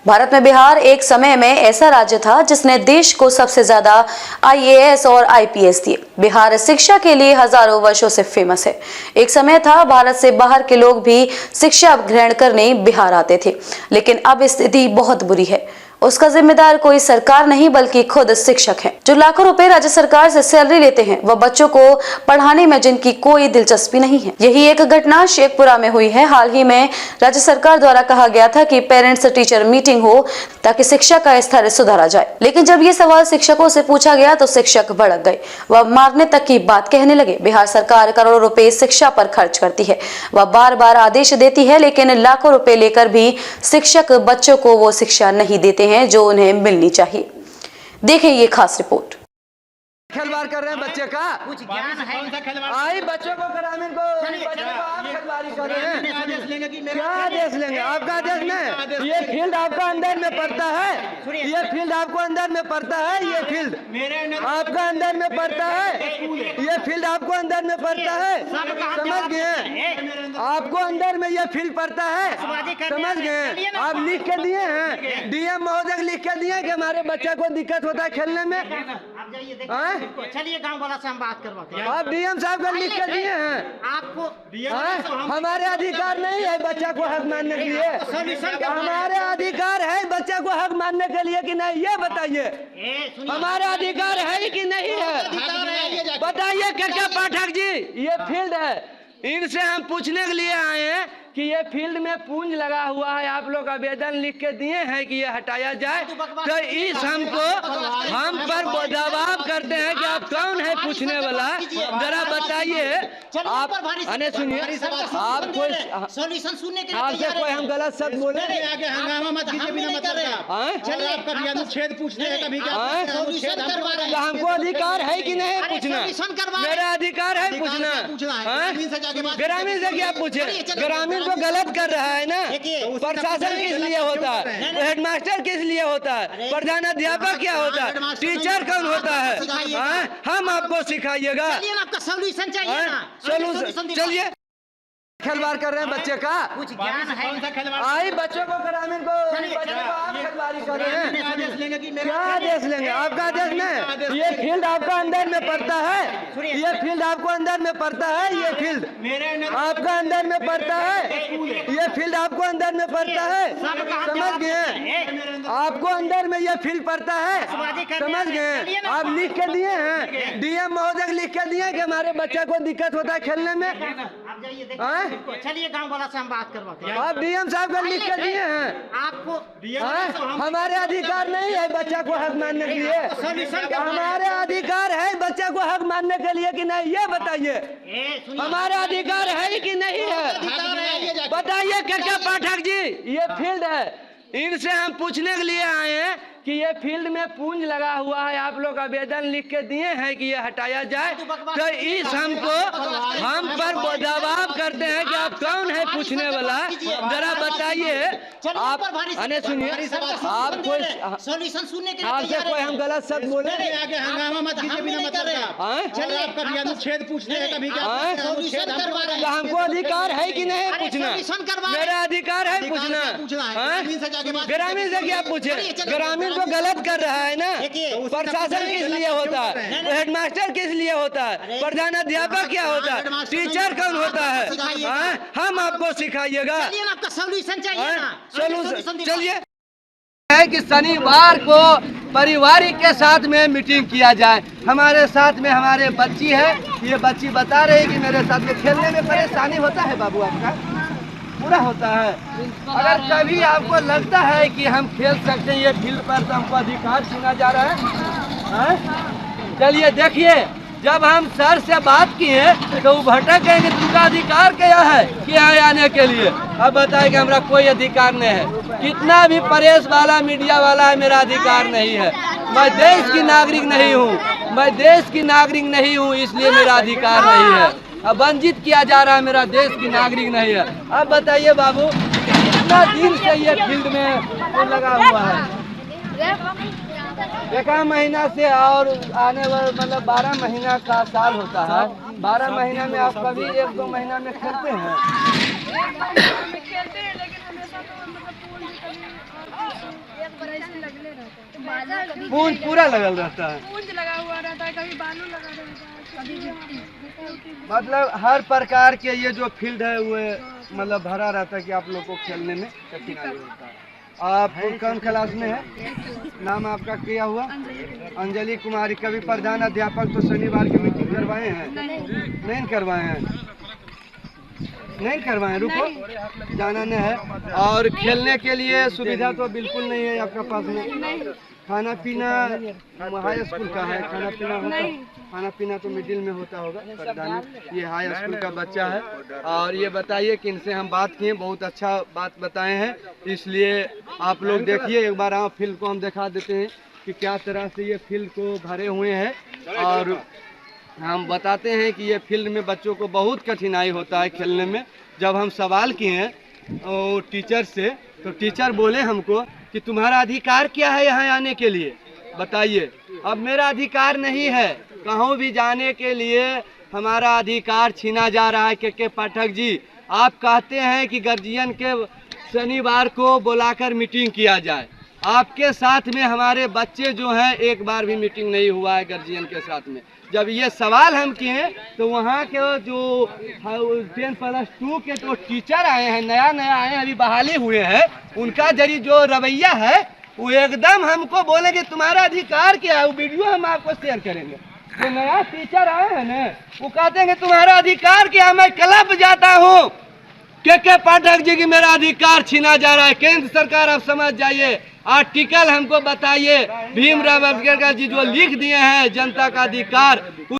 भारत में बिहार एक समय में ऐसा राज्य था जिसने देश को सबसे ज्यादा आईएएस और आईपीएस दिए। बिहार शिक्षा के लिए हजारों वर्षों से फेमस है। एक समय था भारत से बाहर के लोग भी शिक्षा ग्रहण करने बिहार आते थे, लेकिन अब स्थिति बहुत बुरी है। उसका जिम्मेदार कोई सरकार नहीं बल्कि खुद शिक्षक है, जो लाखों रुपए राज्य सरकार से सैलरी लेते हैं। वह बच्चों को पढ़ाने में जिनकी कोई दिलचस्पी नहीं है। यही एक घटना शेखपुरा में हुई है। हाल ही में राज्य सरकार द्वारा कहा गया था कि पेरेंट्स टीचर मीटिंग हो ताकि शिक्षा का स्तर सुधारा जाए, लेकिन जब ये सवाल शिक्षकों से पूछा गया तो शिक्षक भड़क गए। वह मारने तक की बात कहने लगे। बिहार सरकार करोड़ों रुपए शिक्षा पर खर्च करती है। वह बार बार आदेश देती है, लेकिन लाखों रुपए लेकर भी शिक्षक बच्चों को वो शिक्षा नहीं देते हैं जो उन्हें मिलनी चाहिए। देखें ये खास रिपोर्ट। खिलवाड़ कर रहे हैं बच्चे का कुछ ज्ञान है। आई बच्चों को ग्रामीण को बच्चों को आप खिलवाड़ी कर रहे हैं। क्या आदेश लेंगे? आपका आदेश नहीं, ये फील्ड आपका अंदर में पड़ता है। ये फील्ड आपको अंदर में पड़ता है। ये फील्ड आपका अंदर में पड़ता है। ये फील्ड आपको अंदर में पड़ता है। समझ गए? आपको अंदर में ये फील्ड पड़ता है। समझ गए? आप लिख के दिए हैं, डीएम महोदय लिख के दिए कि हमारे बच्चा को दिक्कत होता है खेलने में। चलिए गांव वाला से हम बात करवाते हैं। आप डीएम साहब का लिख के दिए हैं। आपको हमारे अधिकार नहीं है बच्चा को हक मानने के लिए। हमारे अधिकार है बच्चा को हक मानने के लिए कि नहीं, ये बताइए। हमारे अधिकार है कि नहीं है, बताइए। क्या पाठक जी, ये फील्ड है, इनसे हम पूछने के लिए आए हैं कि ये फील्ड में पूंज लगा हुआ है। आप लोग आवेदन लिख के दिए हैं कि ये हटाया जाए, तो इस हमको हम पर दबाव करते हैं कि आप कौन है पूछने वाला, जरा बताइए। आप अने सुनिए, आप कोई सॉल्यूशन सुनने के लिए आपसे कोई हम गलत शब्द बोले आगे हंगामा मत कीजिए बिना मतलब। चलिए आप कभी अनुच्छेद पूछते हैं, कभी क्या हमको अधिकार है कि नहीं पूछना? मेरा अधिकार है पूछना। ग्रामीण से क्या पूछे? ग्रामीण तो गलत कर रहा है ना। प्रशासन किस लिए होता है? हेडमास्टर किस लिए होता है? प्रधान अध्यापक क्या होता है? टीचर कौन होता है? हम आपको सिखाइएगा। आपका सॉल्यूशन चाहिए ना। सोल्यूशन चलिए। खिलवाड़ कर रहे हैं बच्चे का कुछ ज्ञान है। आई बच्चों को ग्रामीण को बच्चों को आप खिलवाड़ी कर रहे हैं। क्या आदेश लेंगे? आपका आदेश नहीं, ये फील्ड आपका अंदर में पड़ता है। ये फील्ड आपको अंदर में पड़ता है। ये फील्ड आपका अंदर में पड़ता है। ये फील्ड आपको अंदर में पड़ता है। समझ गए? आपको अंदर में ये फील्ड पड़ता है। समझ गए? आप लिख के दिए हैं, डीएम महोदय लिख के दिए कि हमारे बच्चा को दिक्कत होता है खेलने में। चलिए गांव वाला से हम बात करवाते हैं। आप डीएम साहब का लिख के दिए हैं। आपको हमारे अधिकार नहीं है बच्चा को हक मानने के लिए। हमारे अधिकार है बच्चा को हक मानने के लिए कि नहीं, ये बताइए। हमारे अधिकार है कि नहीं है, बताइए। क्या पाठक जी, ये फील्ड है, इनसे हम पूछने के लिए आए हैं कि ये फील्ड में पूंज लगा हुआ है। आप लोग आवेदन लिख के दिए हैं कि ये हटाया जाए, तो इस हमको हम पर दबाव करते हैं कि आप कौन है पूछने वाला, जरा बताइए। आप अने सुनिए, आप कोई सॉल्यूशन सुनने के लिए आपसे कोई हम गलत शब्द बोले आगे हंगामा मत कीजिए बिना मतलब। चलिए आप कभी अनुच्छेद पूछते हैं, कभी क्या हमको अधिकार है कि नहीं पूछना? मेरा अधिकार है पूछना। ग्रामीण से क्या पूछे? ग्रामीण तो गलत कर रहा है ना। प्रशासन किस लिए होता है? हेडमास्टर किस लिए होता है? प्रधान अध्यापक क्या होता है? टीचर कौन होता है? हम आपको सिखाइएगा। आपका सॉल्यूशन चाहिए ना। सोल्यूशन चलिए। है कि शनिवार को पारिवारिक के साथ में मीटिंग किया जाए। हमारे साथ में हमारे बच्ची है, ये बच्ची बता रही है कि मेरे साथ में खेलने में परेशानी होता है। बाबू आपका पूरा होता है। अगर कभी आपको लगता है कि हम खेल सकते हैं ये फील्ड पर, तो हमको अधिकार छीना जा रहा है। चलिए देखिए, जब हम सर से बात किए तो वो भटक गए कि तुमका अधिकार क्या है कि यहाँ आने के लिए। अब बताए कि हमारा कोई अधिकार नहीं है। कितना भी प्रेस वाला मीडिया वाला है, मेरा अधिकार नहीं है। मैं देश की नागरिक नहीं हूँ, मैं देश की नागरिक नहीं हूँ, इसलिए मेरा अधिकार नहीं है। अब वंचित किया जा रहा है, मेरा देश की नागरिक नहीं है। अब बताइए बाबू, कितना दिन से ये फील्ड में लगा हुआ है? एक महीना से और आने वाले मतलब 12 महीना का साल होता है। 12 महीना में आप कभी 1-2 महीना में खेलते हैं? खेलते हैं, लेकिन हमेशा तो मतलब रहता है, पूंछ पूरा लगल रहता है, पूंछ लगा हुआ रहता है, कभी बालू लगा रहता है, कभी मिट्टी। मतलब हर प्रकार के ये जो फील्ड है वो मतलब भरा रहता है कि आप लोग को खेलने में कठिनाई होता है। आप कौन क्लास में है? नाम आपका क्या हुआ? अंजलि कुमारी। कभी प्रधान अध्यापक तो शनिवार की मीटिंग करवाए हैं? नहीं करवाए हैं, नहीं करवाए। रुको, जाना नहीं है। और खेलने के लिए सुविधा तो बिल्कुल नहीं है आपका पास में? खाना पीना हाई स्कूल का है, खाना पीना होता है? खाना पीना तो मिडिल में होता होगा प्रधान। ये हाई स्कूल का बच्चा है। और ये बताइए कि इनसे हम बात किए, बहुत अच्छा बात बताए हैं, इसलिए आप लोग देखिए एक बार। आप फील्ड को हम दिखा देते हैं कि क्या तरह से ये फील्ड को भरे हुए हैं। और हम बताते हैं कि ये फील्ड में बच्चों को बहुत कठिनाई होता है खेलने में। जब हम सवाल किए हैं टीचर से, तो टीचर बोले हमको कि तुम्हारा अधिकार क्या है यहाँ आने के लिए, बताइए। अब मेरा अधिकार नहीं है, कहीं भी जाने के लिए हमारा अधिकार छीना जा रहा है। के पाठक जी, आप कहते हैं कि गार्जियन के शनिवार को बुलाकर मीटिंग किया जाए। आपके साथ में हमारे बच्चे जो हैं, एक बार भी मीटिंग नहीं हुआ है गार्जियन के साथ में। जब ये सवाल हम किए तो वहाँ के जो 10+2 के जो टीचर आए हैं, नया आए हैं, अभी बहाली हुए हैं, उनका जरी जो रवैया है वो एकदम हमको बोले कि तुम्हारा अधिकार क्या है। वो वीडियो हम आपको शेयर करेंगे। जो नया टीचर आए हैं ना, वो कहते हैं कि तुम्हारा अधिकार क्या है। मैं क्लब जाता हूँ, के पाठक जी की मेरा अधिकार छीना जा रहा है। केंद्र सरकार आप समझ जाइए, आर्टिकल हमको बताइए। भीमराव अम्बेडकर जी जो लिख दिए हैं जनता का अधिकार,